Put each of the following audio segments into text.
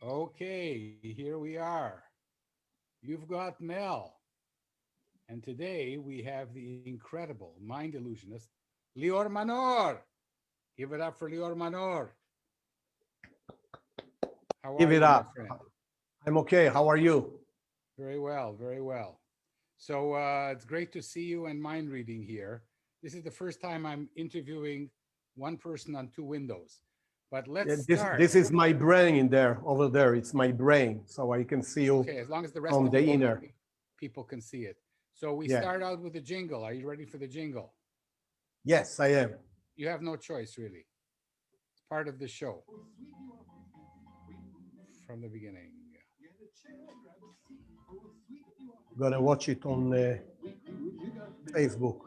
Okay, here we are. You've got Mel. And today we have the incredible mind illusionist, Lior Manor. Give it up for Lior Manor. How Give are it you, my up. friend? I'm okay. How are you? Very well, very well. So it's great to see you and mind reading here. This is the first time I'm interviewing one person on two windows. But let's Yeah, this start. this is my brain in there, over there. It's my brain, so I can see you Okay, as long as the rest from of the the inner. people can see it. So we Yeah. start out with the jingle. Are you ready for the jingle? Yes, I am. You have no choice, really. It's part of the show from the beginning. Gonna watch it on Facebook.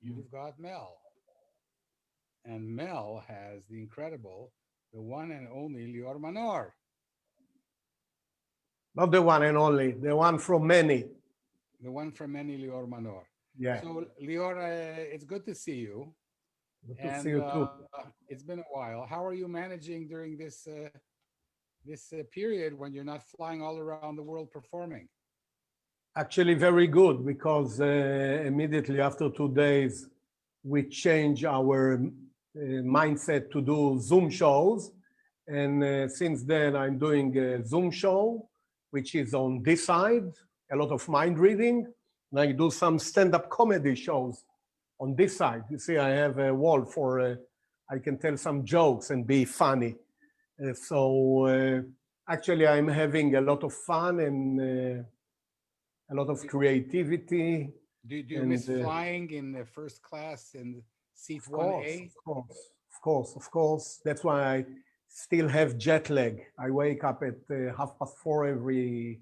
You've got Mel. And Mel has the incredible, the one and only Lior Manor. Not the one and only, the one from many. The one from many Lior Manor. Yeah. So, Lior, it's good to see you. Good to see And you too. it's been a while. How are you managing during this period when you're not flying all around the world performing? Actually, very good because immediately after 2 days, we change our mindset to do Zoom shows. And since then, I'm doing a Zoom show, which is on this side, a lot of mind reading. And I do some stand up comedy shows on this side. You see, I have a wall for, I can tell some jokes and be funny. So actually, I'm having a lot of fun and a lot of Do, creativity. do you And miss flying in the first class in seat of course, 1A? of course, of course, of course. That's why I still have jet lag. I wake up at 4:30 every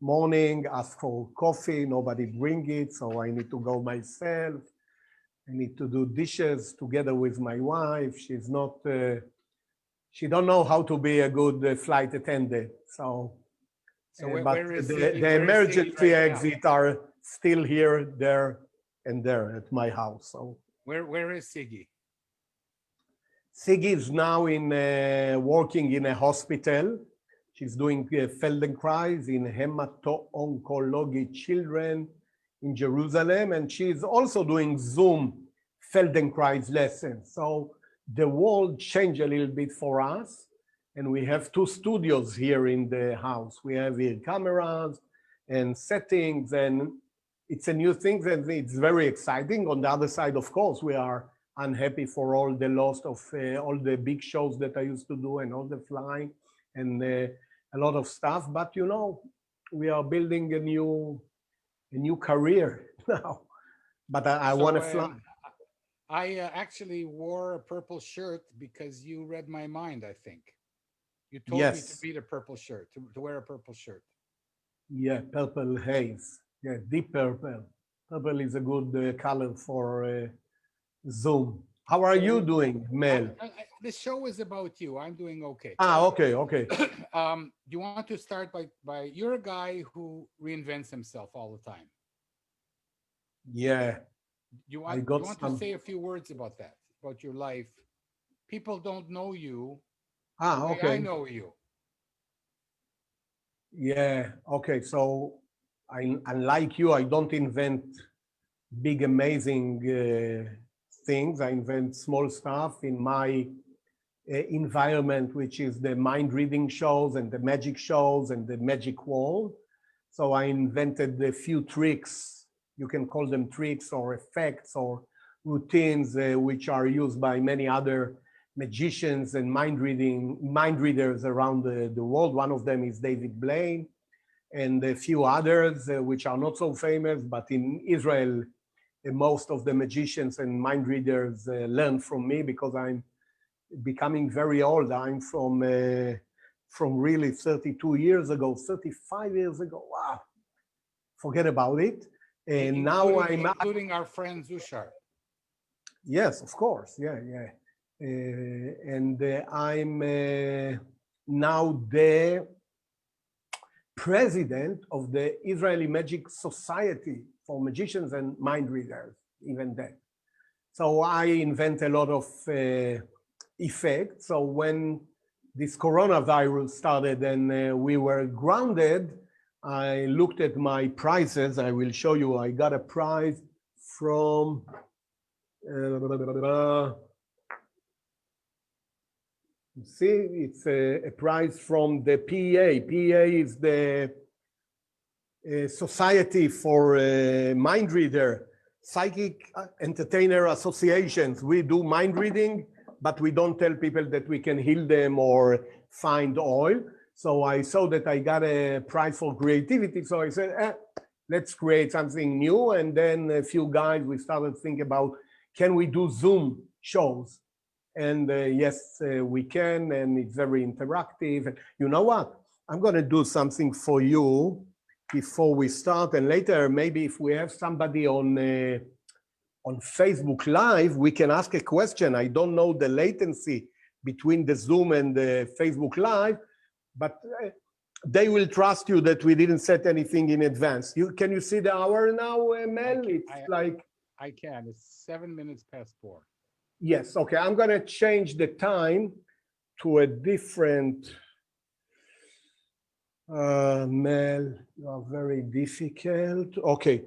morning, ask for coffee, nobody bring it, so I need to go myself. I need to do dishes together with my wife. She's not, she don't know how to be a good flight attendant. So, So but where is Siggy? the Where is Siggy emergency right now? exit are still here, there, and there at my house. So Where is Siggy? Siggy is now in working in a hospital. She's doing Feldenkrais in hemato-oncology children in Jerusalem, and she's also doing Zoom Feldenkrais lessons. So the world changed a little bit for us, and we have two studios here in the house. We have here cameras and settings, and it's a new thing, and it's very exciting. On the other side, of course, we are unhappy for all the loss of all the big shows that I used to do and all the flying and a lot of stuff. But you know, we are building a new career now. But I want So to fly. I actually wore a purple shirt because you read my mind, I think. You told me to Yes, read a purple shirt, to wear a purple shirt. yeah, purple haze. Yeah, deep purple. Purple is a good color for Zoom. How are you So doing, Mel? this show is about you. I'm doing okay. Ah, okay, okay. Do you want to start by you're a guy who reinvents himself all the time. Yeah, I You got want to some. say a few words about that, about your life? People don't know you the Ah, way I okay. know you. Yeah, okay. So unlike you, I don't invent big, amazing things. I invent small stuff in my environment, which is the mind reading shows and the magic shows and the magic world. So I invented a few tricks. You can call them tricks or effects or routines, which are used by many other magicians and mind readers around the world. One of them is David Blaine, and a few others which are not so famous, but in Israel, most of the magicians and mind readers learn from me because I'm becoming very old. I'm from from really 32 years ago, 35 years ago. Wow, forget about it. And now including our friend Zushar. Yes, of course. Yeah, yeah. And I'm now the president of the Israeli Magic Society for Magicians and Mind Readers, even that. So I invent a lot of effects. So when this coronavirus started and we were grounded, I looked at my prizes. I will show you. I got a prize from see, it's a prize from the PEA. PEA is the Society for Mind Reader, Psychic Entertainer Associations. We do mind reading, but we don't tell people that we can heal them or find oil. So I saw that I got a prize for creativity. So I said, let's create something new. And then a few guys, we started thinking about, can we do Zoom shows? And yes, we can, and it's very interactive. And you know what? I'm going to do something for you before we start. And later, maybe if we have somebody on Facebook Live, we can ask a question. I don't know the latency between the Zoom and the Facebook Live, but they will trust you that we didn't set anything in advance. Can you see the hour now, Mel? I can. It's 7 minutes past 4. Yes, okay. I'm going to change the time to a different. Mel, you are very difficult. Okay.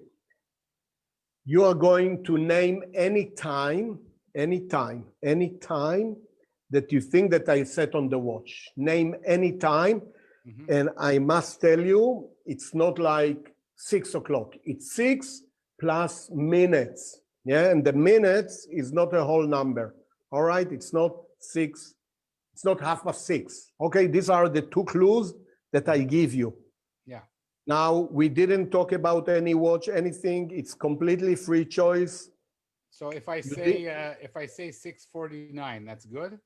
You are going to name any time that you think that I set on the watch. Name any time. Mm-hmm. And I must tell you, it's not like 6 o'clock. It's 6 plus minutes. Yeah, and the minutes is not a whole number. All right, it's not 6. It's not 6:30. Okay, these are the 2 clues that I give you. Yeah. Now, we didn't talk about any watch, anything. It's completely free choice. So if I say 6:49, that's good?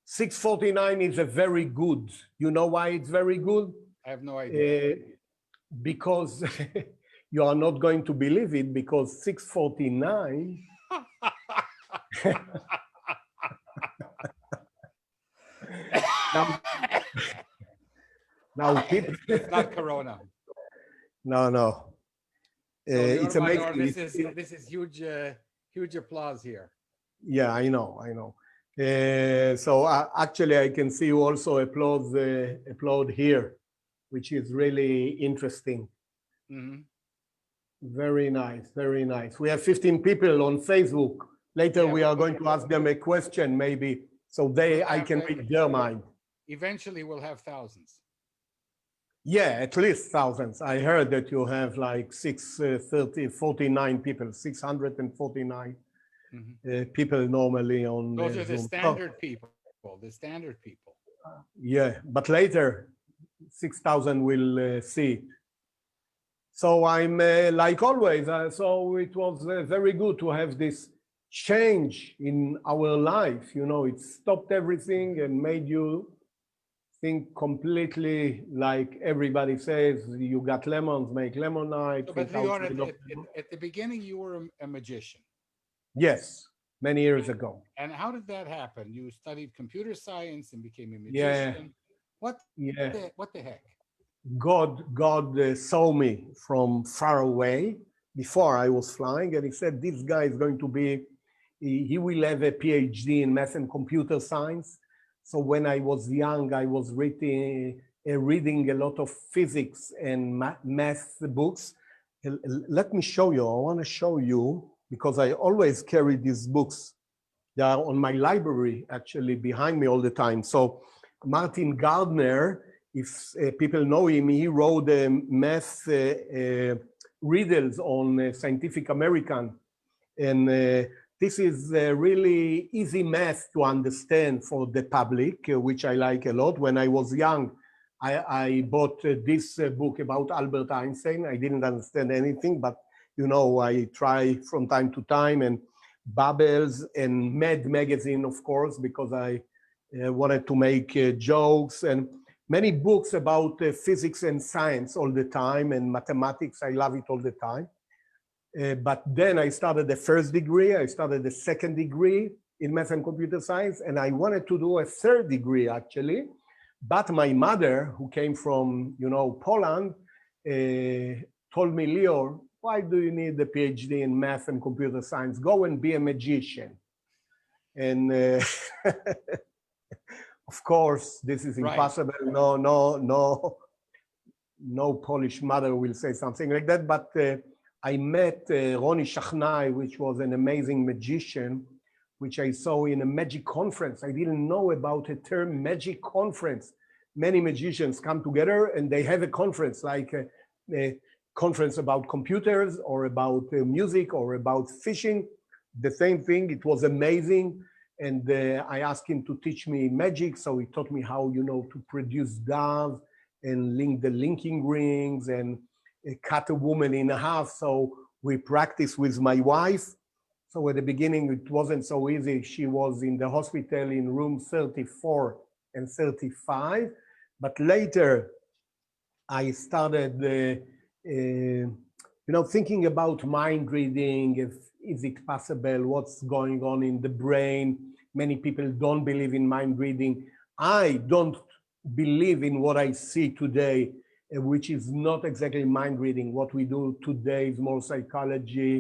6:49 is a very good. You know why it's very good? I have no idea. Because you are not going to believe it, because 6:49 now people, it's not Corona. No. So it's amazing. This is huge applause here. Yeah, I know. So actually, I can see you also applaud here, which is really interesting. Mm-hmm. Very nice, very nice. We have 15 people on Facebook. Later, we are going to ask them a question, maybe, so I can read their mind. Eventually, we'll have thousands. Yeah, at least thousands. I heard that you have like 649 people, 649 people normally on Those are the standard people, the standard people. Yeah, but later, 6,000 will see it. So I'm like always, so it was very good to have this change in our life. You know, it stopped everything and made you think completely like everybody says, you got lemons, make lemonade. So, but Lior, at the beginning, you were a magician. Yes, many years ago. And how did that happen? You studied computer science and became a magician. Yeah. What the heck? God saw me from far away before I was flying, and he said, this guy is going to be, he will have a PhD in math and computer science. So when I was young, I was reading a lot of physics and math books. Let me show you. I want to show you, because I always carry these books. They are on my library, actually, behind me all the time. So Martin Gardner, if people know him, he wrote math riddles on Scientific American. And this is really easy math to understand for the public, which I like a lot. When I was young, I bought this book about Albert Einstein. I didn't understand anything, but you know, I try from time to time, and Bubbles and Mad magazine, of course, because I wanted to make jokes. And many books about physics and science all the time, and mathematics. I love it all the time. But then I started the first degree, I started the second degree in math and computer science, and I wanted to do a third degree actually. But my mother, who came from, Poland, told me, Lior, why do you need a PhD in math and computer science? Go and be a magician. And of course, this is impossible. Right. No Polish mother will say something like that. But I met Roni Shachnai, which was an amazing magician, which I saw in a magic conference. I didn't know about the term magic conference. Many magicians come together and they have a conference, like a conference about computers or about music or about fishing. The same thing, it was amazing. And I asked him to teach me magic. So he taught me how, to produce doves and link the linking rings and cut a woman in half. So we practiced with my wife. So at the beginning, it wasn't so easy. She was in the hospital in room 34 and 35. But later, I started, thinking about mind reading. Is it possible? What's going on in the brain? Many people don't believe in mind reading. I don't believe in what I see today, which is not exactly mind reading. What we do today is more psychology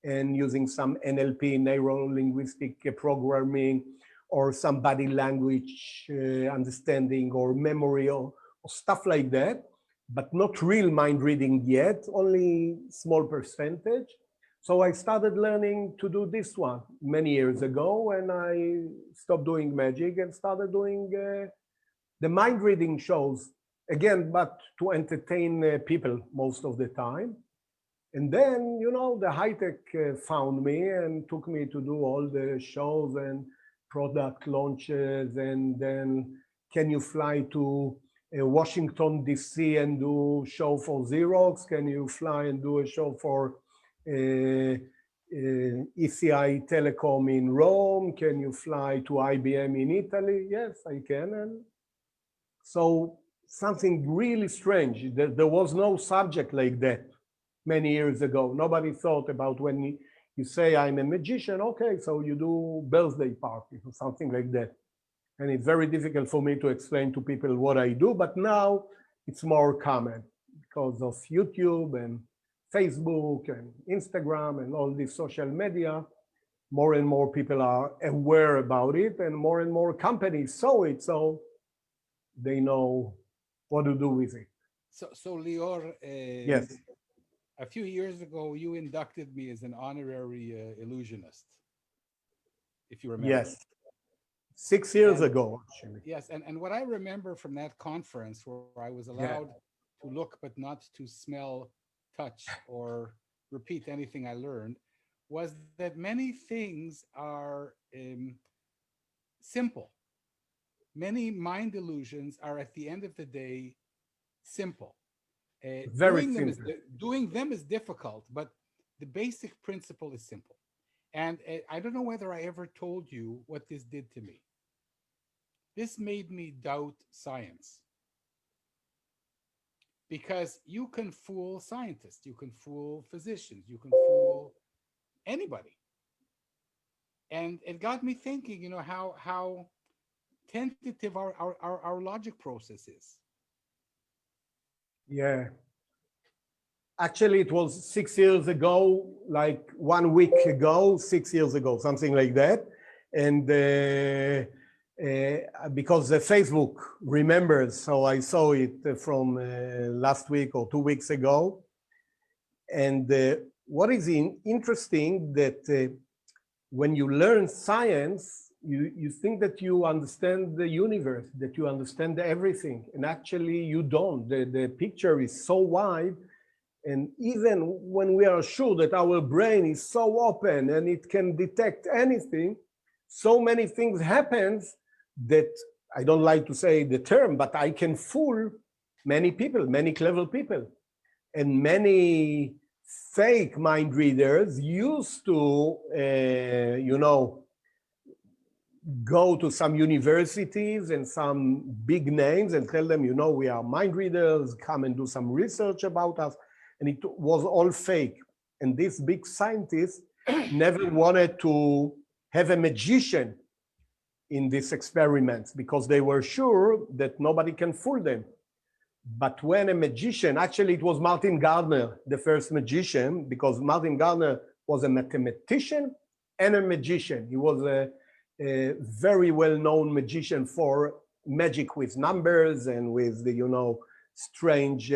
and using some NLP, neuro-linguistic programming, or some body language understanding or memory or stuff like that, but not real mind reading yet, only small percentage. So I started learning to do this one many years ago, and I stopped doing magic and started doing the mind reading shows again, but to entertain people most of the time. And then, the high tech found me and took me to do all the shows and product launches. And then, can you fly to Washington, DC and do show for Xerox? Can you fly and do a show for ECI Telecom in Rome? Can you fly to IBM in Italy? Yes, I can. And so something really strange. There was no subject like that many years ago. Nobody thought about when you say I'm a magician, okay, so you do birthday parties or something like that. And it's very difficult for me to explain to people what I do, but now it's more common because of YouTube and Facebook and Instagram and all these social media. More and more people are aware about it, and more companies saw it, so they know what to do with it. So Lior, Yes. a few years ago, you inducted me as an honorary illusionist, if you remember. Yes. 6 years And ago, actually. yes, and what I remember from that conference, where I was allowed to look but not to smell, touch, or repeat anything I learned, was that many things are simple. Many mind illusions are, at the end of the day, simple. Very Doing simple. doing them is difficult, but the basic principle is simple. And I don't know whether I ever told you what this did to me. This made me doubt science. Because you can fool scientists, you can fool physicians, you can fool anybody. And it got me thinking, how tentative our logic process is. Yeah. Actually, it was 6 years ago, like 1 week ago, 6 years ago, something like that. And because Facebook remembers, so I saw it from last week or 2 weeks ago. And what is interesting that when you learn science, you think that you understand the universe, that you understand everything. And actually you don't. The picture is so wide. And even when we are sure that our brain is so open and it can detect anything, so many things happen that I don't like to say the term, but I can fool many people, many clever people. And many fake mind readers used to, go to some universities and some big names and tell them, you know, we are mind readers, come and do some research about us. And it was all fake. And these big scientists never wanted to have a magician in these experiments because they were sure that nobody can fool them. But when a magician, actually it was Martin Gardner, the first magician, because Martin Gardner was a mathematician and a magician. He was a very well-known magician for magic with numbers and with the, you know, strange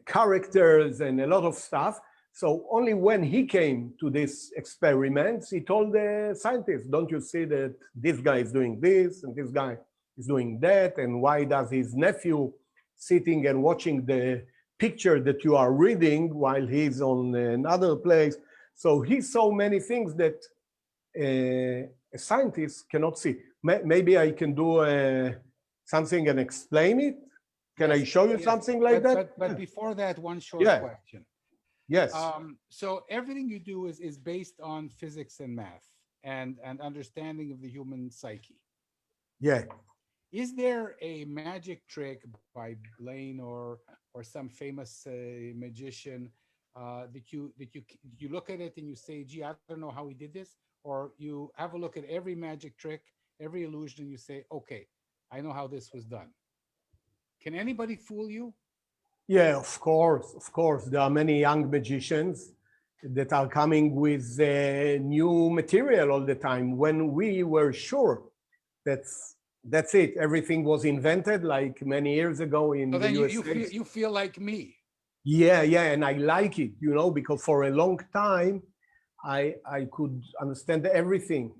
characters and a lot of stuff. So only when he came to these experiments, he told the scientists, don't you see that this guy is doing this and this guy is doing that, and why does his nephew sitting and watching the picture that you are reading while he's on another place? So he saw many things that a scientist cannot see. Maybe I can do something and explain it. Can I show you something like that? But before that, one short question. Yes. So everything you do is based on physics and math and understanding of the human psyche. Yeah. Is there a magic trick by Blaine or some famous magician that you look at it and you say, gee, I don't know how he did this? Or you have a look at every magic trick, every illusion, and you say, okay, I know how this was done. Can anybody fool you? Yeah, of course. There are many young magicians that are coming with new material all the time. When we were sure that's it, everything was invented like many years ago in the USA. You feel like me. Yeah, and I like it, you know, because for a long time I could understand everything,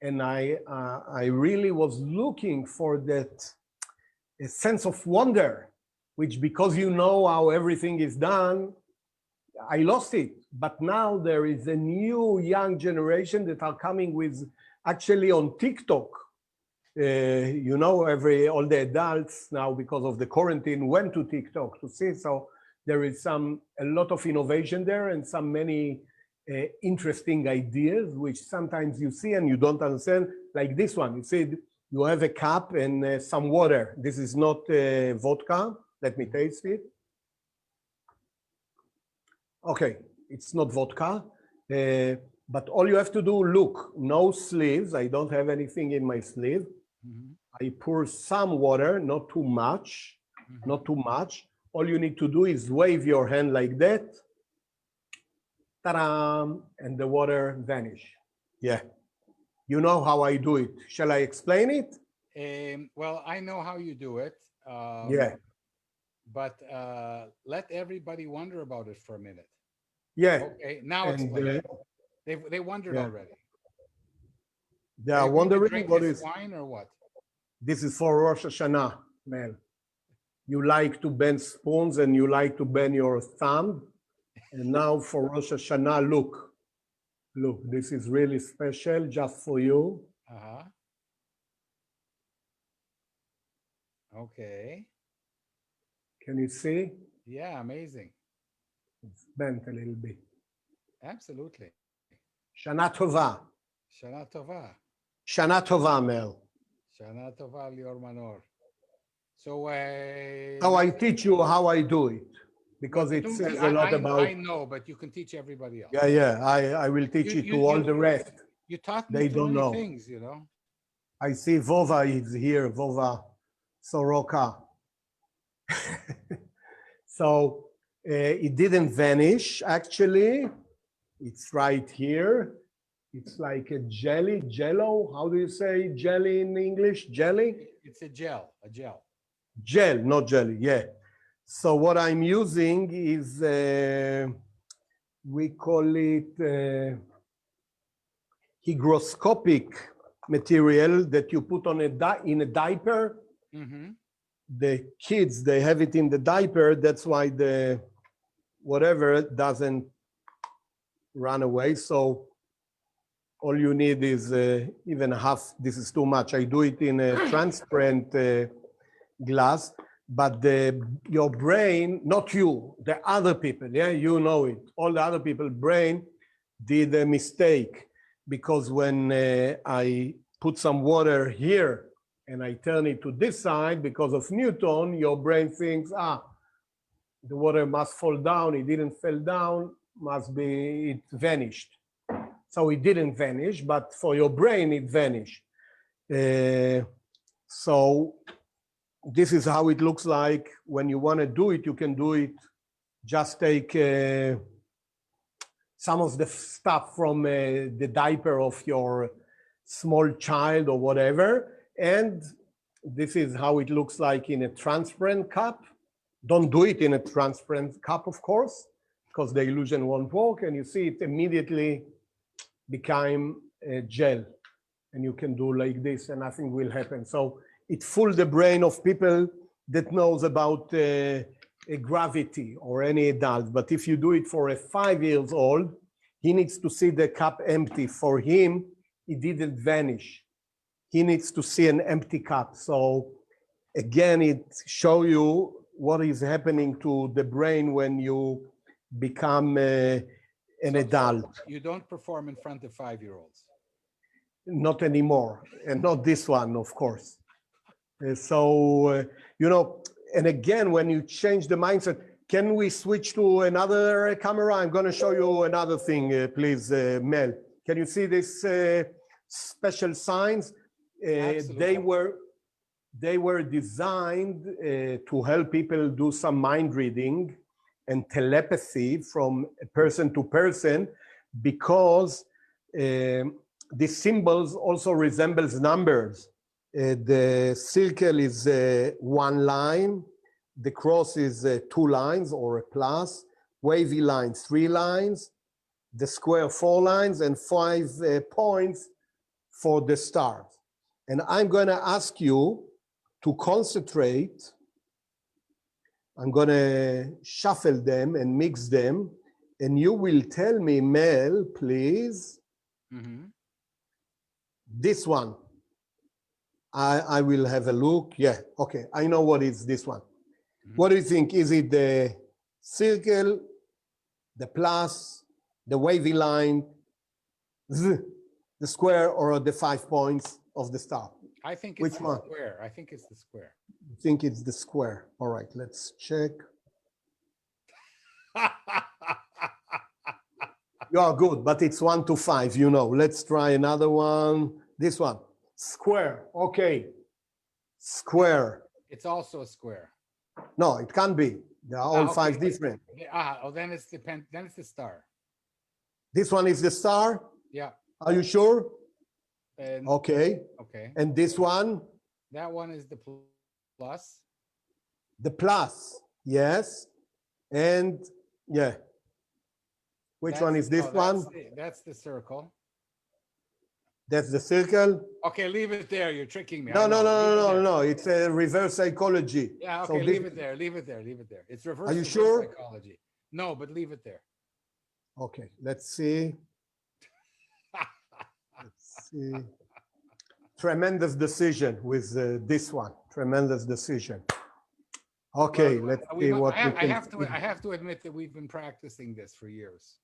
and I really was looking for that a sense of wonder, which, because you know how everything is done, I lost it. But now there is a new young generation that are coming with, actually on TikTok. You know, all the adults now, because of the quarantine, went to TikTok to see. So there is a lot of innovation there, and many interesting ideas, which sometimes you see and you don't understand. Like this one, you see, you have a cup and some water. This is not vodka. Let me taste it. Okay, it's not vodka, but all you have to do, look, no sleeves. I don't have anything in my sleeve. Mm-hmm. I pour some water, not too much, not too much. All you need to do is wave your hand like that, ta-da, and the water vanish. Yeah, you know how I do it. Shall I explain it? Well, I know how you do it. Yeah. But let everybody wonder about it for a minute. Yeah. Okay, now explain. They wondered already. They are wondering what is wine or what? This is for Rosh Hashanah, Mel. You like to bend spoons and you like to bend your thumb. And now for Rosh Hashanah, look, this is really special just for you. Okay. Can you see? Yeah, amazing. It's bent a little bit. Absolutely. Shana Tova. Shana Tova. Shana Tova, Mel. Shana Tova, Lior Manor. So how I teach you how I do it, because it says a lot about. I know, but you can teach everybody else. Yeah. I will teach it to all the rest. You taught me too many things, you know. I see Vova is here, Vova Soroka. So it didn't vanish, actually. It's right here. It's like a jello. How do you say jelly in English? Jelly? It's a gel. Gel, not jelly, yeah. So what I'm using is, we call it hygroscopic material that you put on in a diaper. Mm-hmm. The kids, they have it in the diaper. That's why the whatever doesn't run away. So all you need is even half. This is too much. I do it in a transparent glass. But your brain, not you, the other people, yeah, you know it. All the other people, brain did a mistake. because when I put some water here and I turn it to this side, because of Newton, your brain thinks, the water must fall down. It didn't fall down, must be, it vanished. So it didn't vanish, but for your brain, it vanished. So this is how it looks like. When you want to do it, you can do it. Just take some of the stuff from the diaper of your small child or whatever. And this is how it looks like in a transparent cup. Don't do it in a transparent cup, of course, because the illusion won't work. And you see it immediately became gel. And you can do like this and nothing will happen. So it fooled the brain of people that knows about gravity or any adult. But if you do it for a 5-year-old, he needs to see the cup empty. For him, it didn't vanish. He needs to see an empty cup. So again, it shows you what is happening to the brain when you become an adult. You don't perform in front of 5-year-olds. Not anymore, and not this one, of course. So, you know, and again, when you change the mindset, can we switch to another camera? I'm going to show you another thing, please, Mel. Can you see this special signs? They were designed to help people do some mind reading and telepathy from person to person, because these symbols also resembles numbers. The circle is 1 line, the cross is 2 lines or a plus, wavy lines 3 lines, the square 4 lines, and 5 points for the stars. And I'm going to ask you to concentrate. I'm going to shuffle them and mix them, and you will tell me, Mel, please. Mm-hmm. This one, I will have a look. Yeah, okay, I know what is this one. Mm-hmm. What do you think? Is it the circle, the plus, the wavy line, the square, or the 5 points of the star? I think it's the square. I think it's the square. I think it's the square. All right, let's check. You are good, but it's 1 to 5, you know. Let's try another one. This one, square. Okay, square. It's also a square. No, it can't be. They are all 5 different. Then it's the star. This one is the star? Yeah. Are you sure? Okay. Okay. And this one? That one is the plus. The plus, yes. And yeah. Which one is this one? That's the circle. That's the circle? Okay, leave it there. You're tricking me. No. It's a reverse psychology. Yeah, okay, so leave it there. It's reverse. Are you sure? Psychology. No, but leave it there. Okay, let's see. Let's see. Tremendous decision with this one. Tremendous decision. Okay, let's see what we can. I have to admit that we've been practicing this for years.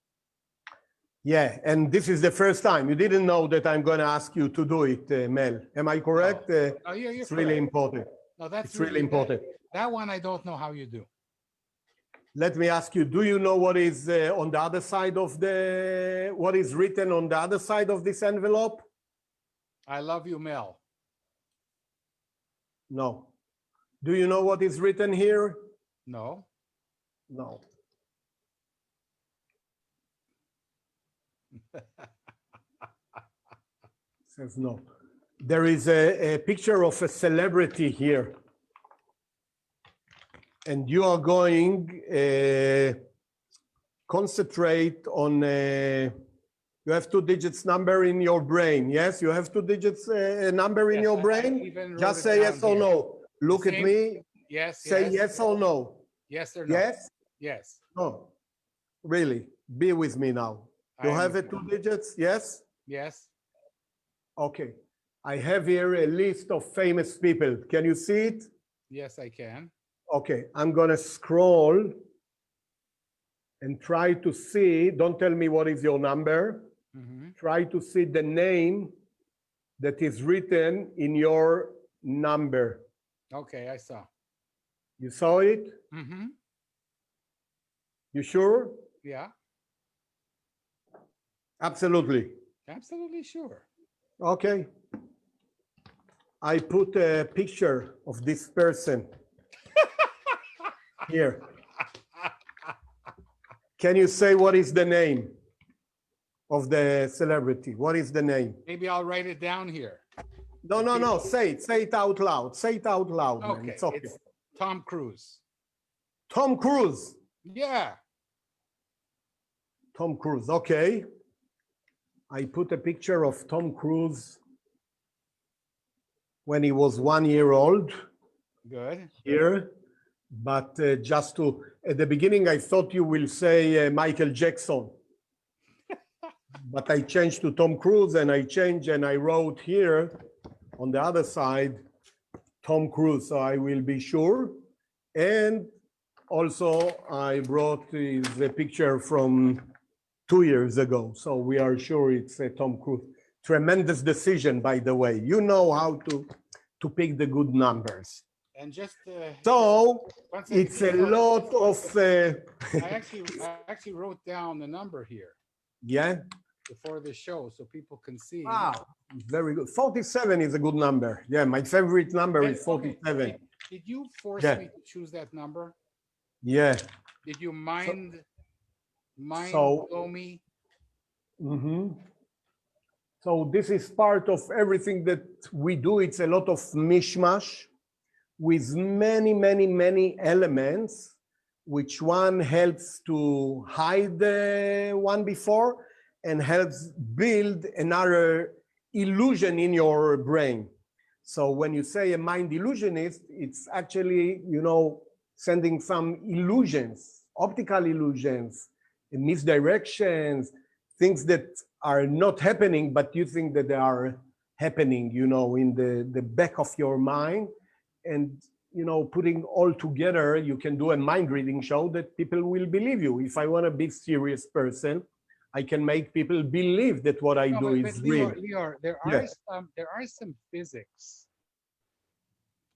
Yeah, and this is the first time. You didn't know that I'm going to ask you to do it, Mel. Am I correct? You're it's correct. Really important. No, that's really important. That one I don't know how you do. Let me ask you, do you know what is on the other side of what is written on the other side of this envelope? I love you, Mel. No. Do you know what is written here? No. No. Says no. There is a picture of a celebrity here. And you are going concentrate on, you have 2 digits number in your brain. Yes, you have 2 digits number in your brain. Just say yes or no. Look at me. Yes. Say yes or no. Yes or no. Yes? Yes. No. Really, be with me now. You have it 2 digits? Yes? Yes. Okay. I have here a list of famous people. Can you see it? Yes, I can. Okay, I'm going to scroll and try to see. Don't tell me what is your number. Mm-hmm. Try to see the name that is written in your number. Okay, I saw. You saw it? Mm-hmm. You sure? Yeah, Absolutely. absolutely sure. Okay. I put a picture of this person here. Can you say what is the name of the celebrity? What is the name? Maybe I'll write it down here. No, no, no. Say it. Say it out loud. Say it out loud, man. Okay, It's okay. it's Tom Cruise. Tom Cruise. Yeah. Tom Cruise. Okay. I put a picture of Tom Cruise when he was 1 year old Good. here. But just to, at the beginning, I thought you will say Michael Jackson. But I changed to Tom Cruise and I changed and I wrote here on the other side, Tom Cruise. So I will be sure. And also I brought his picture from 2 years ago. So we are sure it's Tom Cruise. Tremendous decision, by the way. You know how to pick the good numbers. And just So one second, it's a lot of, I actually wrote down the number here yeah. before the show so people can see. Wow, very good. 47 is a good number. Yeah, my favorite number And, is 47. okay, did you force Yeah. me to choose that number? Yeah. Did you mind So- blow me? Mhm. So this is part of everything that we do. It's a lot of mishmash with many, many, many elements, which one helps to hide the one before and helps build another illusion in your brain. So when you say a mind illusionist, it's actually, sending some illusions, optical illusions, misdirections, things that are not happening, but you think that they are happening, in the back of your mind. And, putting all together, you can do a mind reading show that people will believe you. If I want to be a serious person, I can make people believe that what I No, do but is real. Lior, Yeah. there are some physics.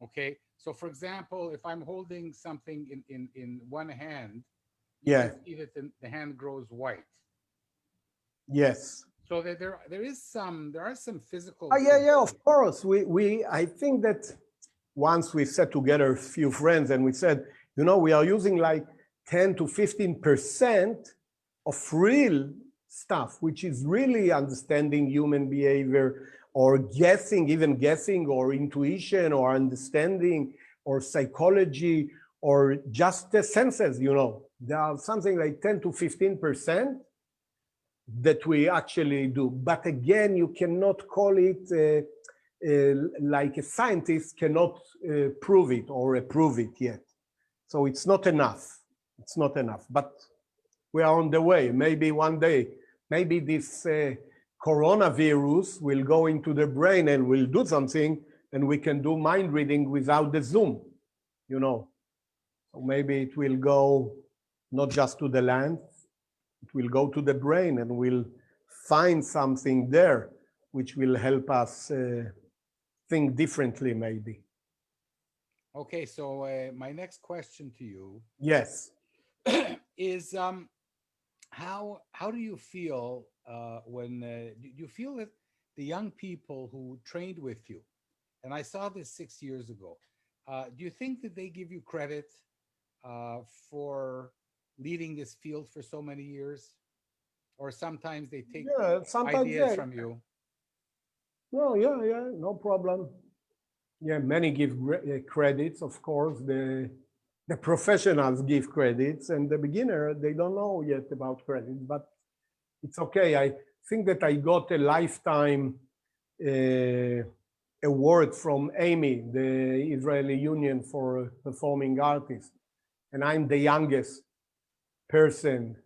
Okay, so for example, if I'm holding something in one hand, you Yeah. can see that the hand grows white. Yes. So that there are some physical. Yeah, of course. I think that once we sat together a few friends and we said, we are using like 10 to 15% of real stuff, which is really understanding human behavior or even guessing or intuition or understanding or psychology or just the senses, There are something like 10 to 15% that we actually do. But again, you cannot call it like a scientist cannot prove it or approve it yet. So it's not enough. It's not enough. But we are on the way. Maybe one day, maybe this coronavirus will go into the brain and will do something, and we can do mind reading without the Zoom, So maybe it will go not just to the land, it will go to the brain and we'll find something there which will help us think differently, maybe. Okay, so my next question to you Yes. is how do you feel when do you feel that the young people who trained with you, and I saw this 6 years ago, do you think that they give you credit for leading this field for so many years, or sometimes they take sometimes, ideas from you? No, yeah, no problem. Yeah, many give credits, of course. The professionals give credits, and the beginner, they don't know yet about credits, but it's okay. I think that I got a lifetime award from AMI, the Israeli Union for Performing Artists, and I'm the youngest person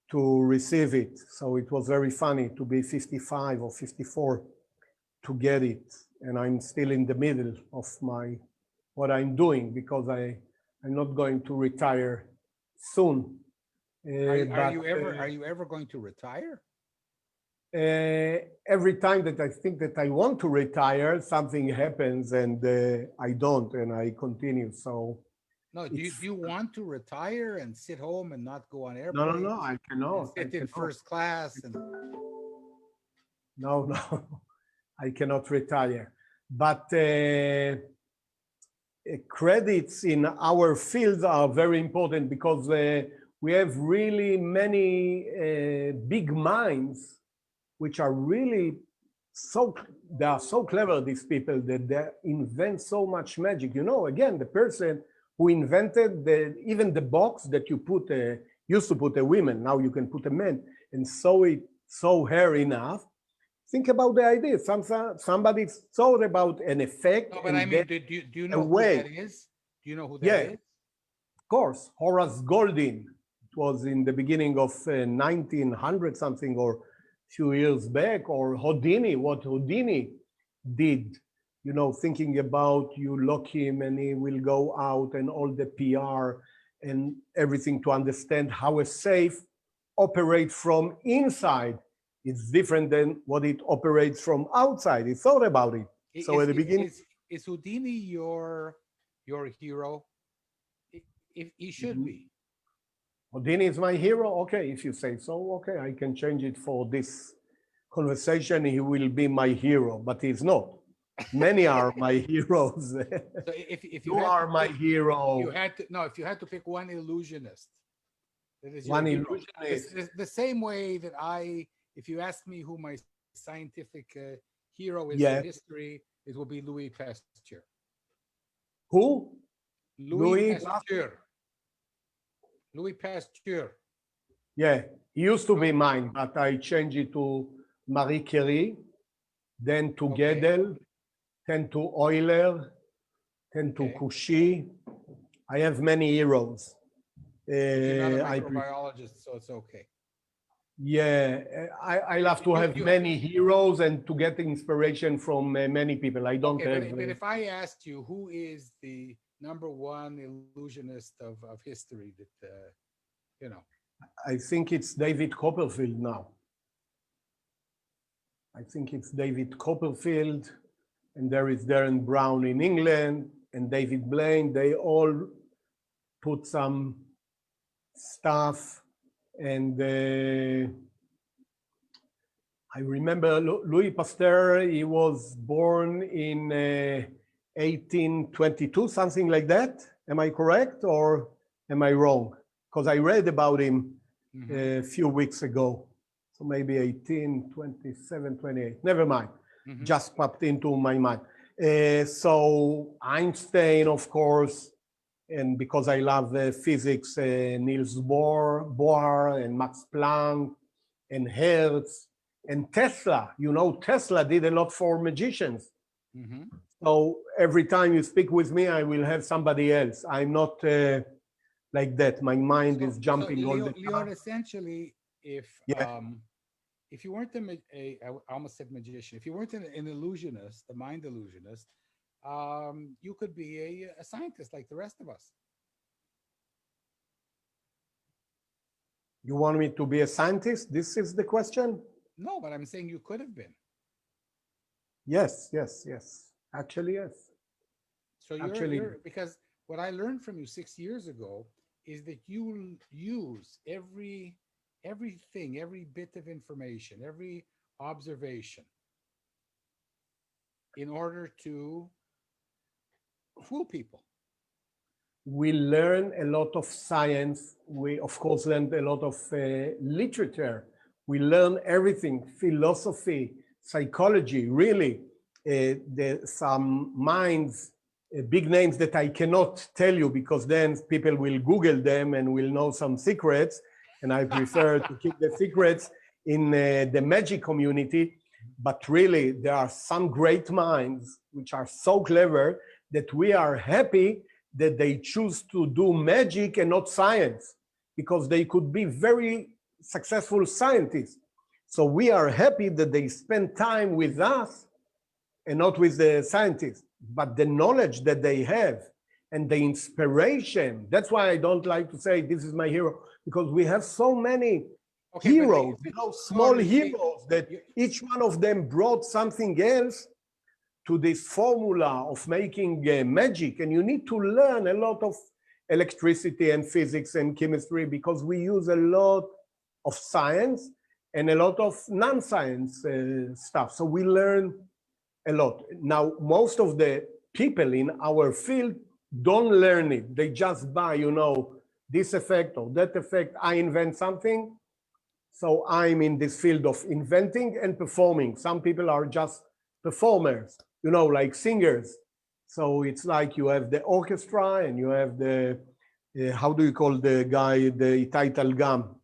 to receive it. So it was very funny to be 55 or 54 to get it. And I'm still in the middle of what I'm doing because I'm not going to retire soon. Are you ever going to retire? Every time that I think that I want to retire, something happens and I don't, and I continue. So No, it's do you want to retire and sit home and not go on no, airplanes I and cannot. I sit in cannot. first class and No, no, I cannot retire. But credits in our fields are very important because we have really many big minds which are really so, they are so clever, these people, that they invent so much magic. You know, again, the person who invented even the box that you put used to put a woman, now you can put a man, and sew hair enough. Think about the idea. Somebody thought about an effect no, but I and then mean, do you a know who that way. is? Do you know who that Yeah, is? of course, Horace Golding. It was in the beginning of 1900 something or few years back, or Houdini, what Houdini did, you know, thinking about you lock him and he will go out and all the PR and everything to understand how a safe operates from inside. It's different than what it operates from outside. He thought about it. I- So at Is the is beginning, is is Houdini your hero? If he should be. Houdini is my hero. Okay, if you say so, okay, I can change it for this conversation. He will be my hero, but he's not. Many are my heroes. So if you You had to are my pick, if you hero. had to no, if you had to pick one illusionist that is your One hero, illusionist. the same way that if you ask me who my scientific hero is from Yeah. history, it will be Louis Pasteur. Who? Louis Louis. Pasteur. Louis Pasteur. Yeah. He used to be So, mine, but I changed it to Marie Curie, then to okay, Gödel, then to Euler, then to okay, Cauchy. I have many heroes. but you're not a I prefer. microbiologist, so it's okay. Yeah, I love to have You many heroes and to get inspiration from many people. I don't okay, have. but if I asked you who is the number one illusionist of history that you know, I think it's David Copperfield now. I think it's David Copperfield, and there is Darren Brown in England, and David Blaine. They all put some stuff, and I remember Louis Pasteur. He was born in 1822, something like that. Am I correct or am I wrong? Because I read about him a few weeks ago. So maybe 18, 27, 28. Never mind. Just popped into my mind. So Einstein, of course, and because I love physics, Niels Bohr and Max Planck and Hertz and Tesla. You know, Tesla did a lot for magicians. So every time you speak with me, I will have somebody else. I'm not like that. My mind is jumping all the Lior, time. essentially, Yeah. if you weren't I almost said magician, if you weren't an illusionist, a mind illusionist, you could be a scientist like the rest of us. You want me to be a scientist? This is the question? No, but I'm saying you could have been. Yes, yes, yes. Actually, yes. So Actually, you're because what I learned from you 6 years ago is that you use everything, every bit of information, every observation in order to fool people. we learn a lot of science. We, of course, learned a lot of literature. We learn everything, philosophy, psychology, really. Some minds, big names that I cannot tell you because then people will Google them and will know some secrets. And I prefer to keep the secrets in the magic community. But really, there are some great minds which are so clever that we are happy that they choose to do magic and not science, because they could be very successful scientists. So we are happy that they spend time with us and not with the scientists, but the knowledge that they have and the inspiration. That's why I don't like to say this is my hero, because we have so many Okay, but heroes, you know, small Lior, you see, heroes that you, each one of them brought something else to this formula of making magic. And you need to learn a lot of electricity and physics and chemistry because we use a lot of science and a lot of non-science stuff. So we learn a lot. Now, most of the people in our field don't learn it. They just buy, you know, this effect or that effect. I invent something. So I'm in this field of inventing and performing. Some people are just performers, you know, like singers. So it's like you have the orchestra and you have the, how do you call the guy, the Itaital Gam?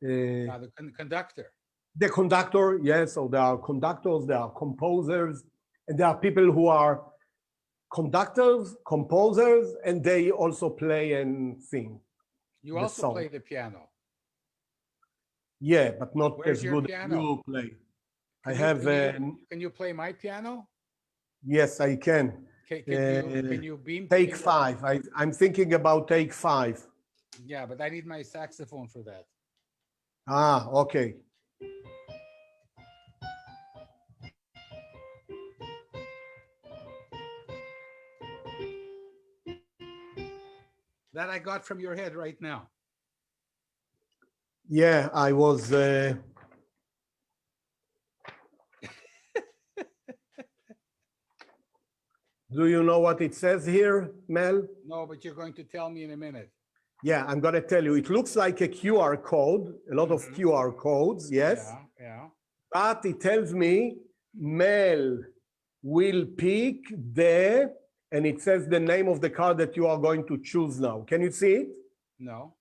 the conductor. The conductor, yes. So there are conductors, there are composers, and there are people who are conductors, composers, and they also play and sing. You the also song. play the piano. Yeah, but not Where's as your good as piano? you play. Can I you, have, can you play my piano? yes, I can. Can you beam? Take five. I'm thinking about take five. Yeah, but I need my saxophone for that. Ah, okay. That I got from your head right now. Yeah, I was. Do you know what it says here, Mel? No, but you're going to tell me in a minute. Yeah, I'm going to tell you. It looks like a QR code, a lot of QR codes, yes. Yeah, yeah. But it tells me Mel will pick the, and it says the name of the card that you are going to choose now. Can you see it? No.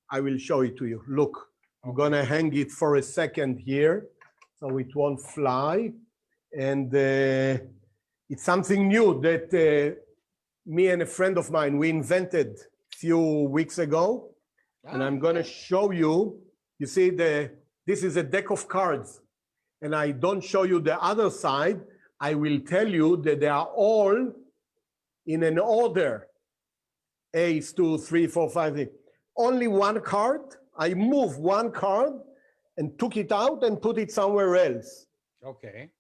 I will show it to you. Look, I'm Okay. gonna hang it for a second here so it won't fly. And it's something new that me and a friend of mine, we invented a few weeks ago. And I'm gonna show you, you see, this is a deck of cards. And I don't show you the other side. I will tell you that they are all in an order. Ace, 2, 3, 4, 5, 6. Only one card. I move one card and took it out and put it somewhere else. Okay.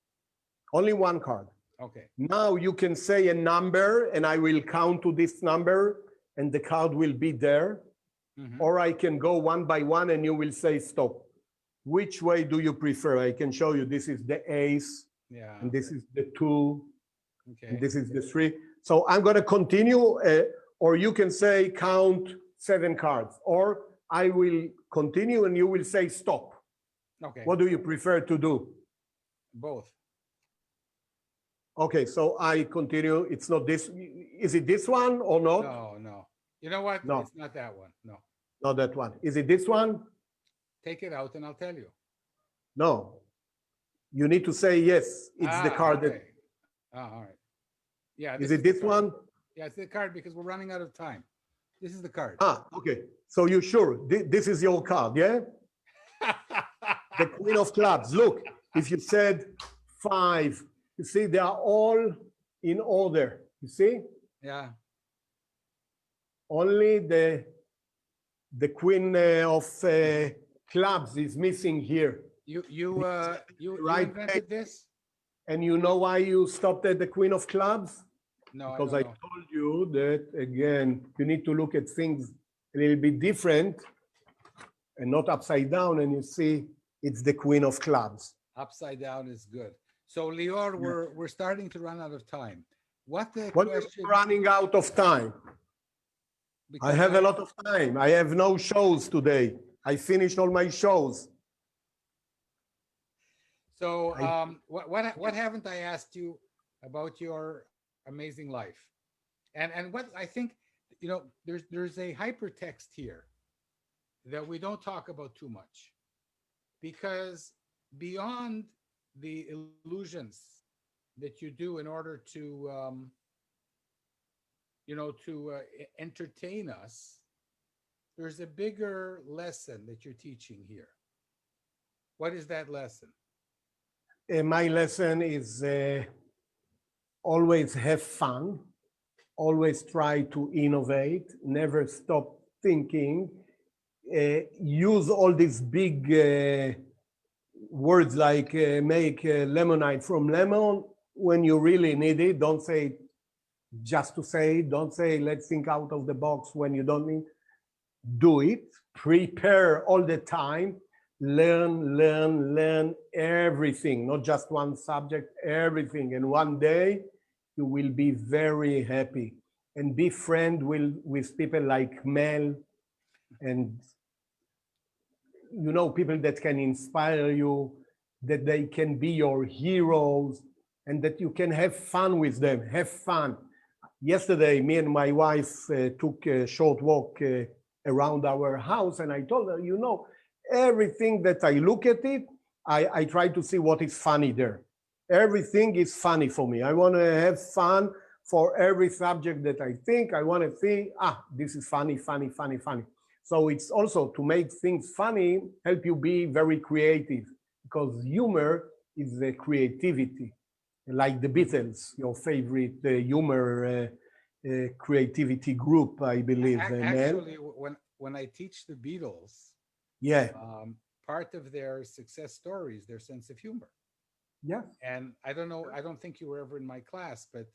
Only one card. Okay. Now you can say a number and I will count to this number and the card will be there. Or I can go one by one and you will say stop. Which way do you prefer? I can show you. This is the ace. Yeah. And this is the 2. Okay. And this is the 3. So I'm going to continue, or you can say count 7 cards, or I will continue and you will say stop. Okay. What do you prefer to do? Both. Okay, so I continue. It's not this. Is it this one or not? No, no. You know what? No. It's not that one. No. Not that one. Is it this one? Take it out and I'll tell you. No. You need to say yes. It's the card okay. that. All right. Yeah. Is it this one? Yeah, it's the card because we're running out of time. This is the card. Ah, okay. So you're sure this is your card, yeah? The Queen of Clubs. Look, if you said 5, you see they are all in order. You see? Yeah. Only the Queen of Clubs is missing here. You Right. invented this? And you know why you stopped at the Queen of Clubs? No, Because I I don't know. told you that, again, you need to look at things a little bit different and not upside down. And you see, it's the Queen of Clubs. Upside down is good. So Lior, we're starting to run out of time. What the What question? are running out of time? I have a lot of time. I have no shows today. I finished all my shows. So what haven't I asked you about your amazing life? And what I think, you know, there's a hypertext here that we don't talk about too much, because beyond the illusions that you do in order to you know, to entertain us, there's a bigger lesson that you're teaching here. What is that lesson? My lesson is always have fun, always try to innovate, never stop thinking. use all these big words like make lemonade from lemon when you really need it. Don't say it just to say it. Don't say let's think out of the box when you don't need. Do it. Prepare all the time. Learn everything, not just one subject, everything. And one day you will be very happy. And be friend with people like Mel and people that can inspire you, that they can be your heroes, and that you can have fun with them. Have fun. Yesterday, me and my wife took a short walk around our house, and I told her, everything that I look at it, I try to see what is funny there. Everything is funny for me. I want to have fun for every subject that I think. I want to see, this is funny. So it's also to make things funny, help you be very creative, because humor is the creativity, like the Beatles, your favorite humor creativity group, I believe. Actually, when I teach the Beatles, yeah, part of their success story is their sense of humor. yeah. And I don't know, I don't think you were ever in my class, but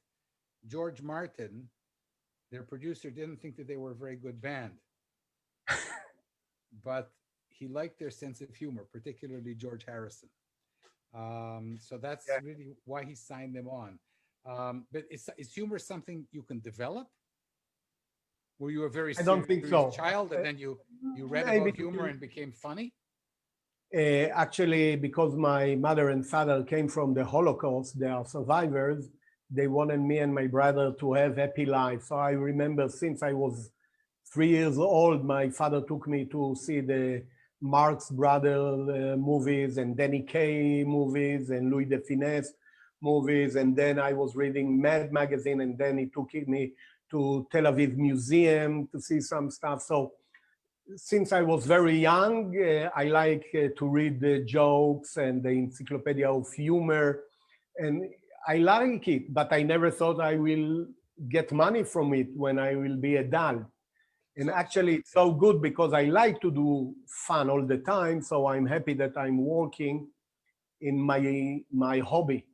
George Martin, their producer, didn't think that they were a very good band. But he liked their sense of humor, particularly George Harrison. So that's really why he signed them on. But is humor something you can develop? Were you a very I don't think serious so. child and then you read Maybe about humor and became funny? Actually, because my mother and father came from the Holocaust, they are survivors. They wanted me and my brother to have happy life. So I remember since I was 3 years old, my father took me to see the Marx Brothers movies and Danny Kaye movies and Louis de Funès movies. And then I was reading Mad magazine, and then he took me to Tel Aviv Museum to see some stuff. So since I was very young, I like to read the jokes and the Encyclopedia of Humor, and I like it, but I never thought I will get money from it when I will be adult. And actually, it's so good because I like to do fun all the time. So I'm happy that I'm working in my hobby.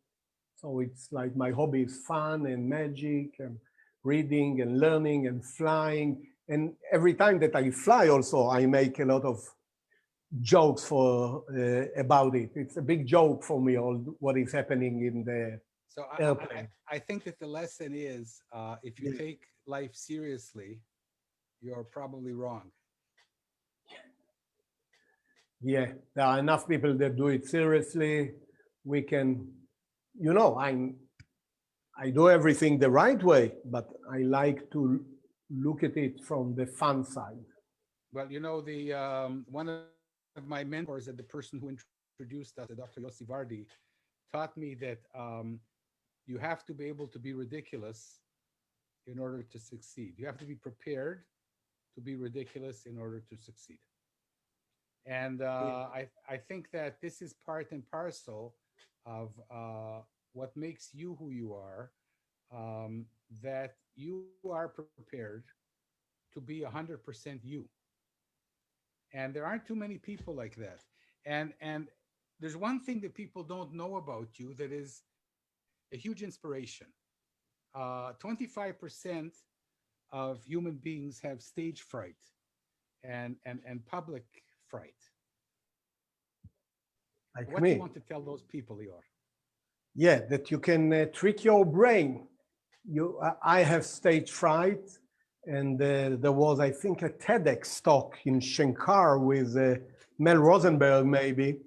So it's like my hobby is fun and magic and reading and learning and flying. And every time that I fly also, I make a lot of jokes about it. It's a big joke for me, all what is happening in the airplane. I think that the lesson is if you take life seriously, you're probably wrong. Yeah, there are enough people that do it seriously. We can, I do everything the right way, but I like to look at it from the fun side. Well, the one of my mentors and the person who introduced us, Dr. Yossi Vardi, taught me that you have to be able to be ridiculous in order to succeed. You have to be prepared to be ridiculous in order to succeed. And I think that this is part and parcel of what makes you who you are, that you are prepared to be 100% you. And there aren't too many people like that. And there's one thing that people don't know about you that is a huge inspiration. 25% of human beings have stage fright and public fright. Like What me. do you want to tell those people, Lior? Yeah, that you can trick your brain. I have stage fright, and there was, I think, a TEDx talk in Shankar with Mel Rosenberg, maybe.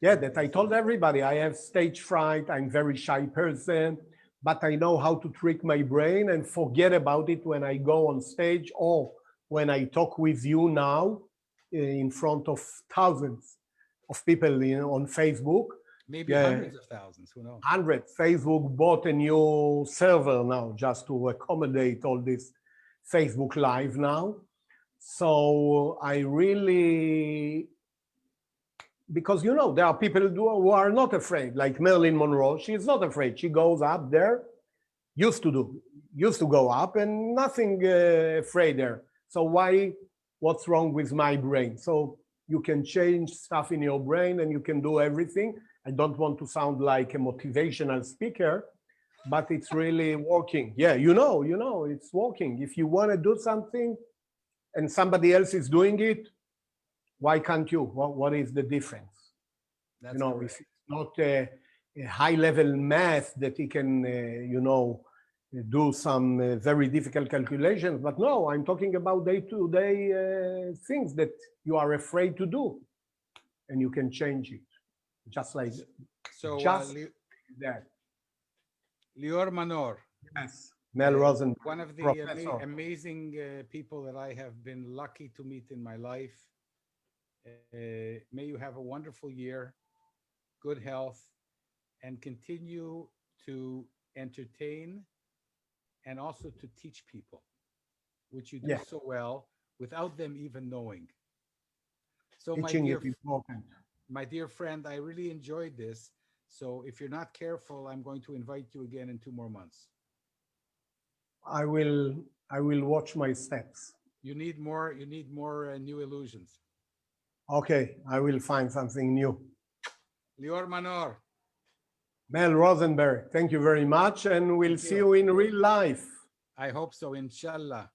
Yeah, that I told everybody I have stage fright. I'm a very shy person, but I know how to trick my brain and forget about it when I go on stage or when I talk with you now in front of thousands of people on Facebook. Maybe hundreds of thousands, who knows? Hundreds. Facebook bought a new server now just to accommodate all this Facebook Live now. So I really, because there are people who are not afraid, like Marilyn Monroe. She's not afraid. She goes up there, used to go up and nothing afraid there. So why what's wrong with my brain. So you can change stuff in your brain and you can do everything. I don't want to sound like a motivational speaker, but it's really working. Yeah, you know, it's working. If you want to do something and somebody else is doing it, why can't you? What is the difference? That's You know, correct. if it's not a high level math that he can, you know, do some very difficult calculations, but no, I'm talking about day-to-day things that you are afraid to do, and you can change it, just like So, just that. Lior Manor, Yes, Mel Rosen, one of the professor. amazing people that I have been lucky to meet in my life. May you have a wonderful year, good health, and continue to entertain and also to teach people, which you do Yeah, so well without them even knowing. So, teaching is important. my dear friend, I really enjoyed this. So, if you're not careful, I'm going to invite you again in 2 more months. I will, I will watch my steps. You need more. You need more new illusions. Okay, I will find something new. Lior Manor, Mel Rosenberg, thank you very much, and we'll thank see you. you in real life. I hope so. Inshallah,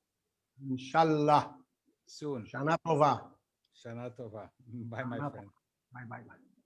Inshallah. soon. Shana Tova. Shana Tova. Bye, my Shana Tova. friend. Bye, bye, bye.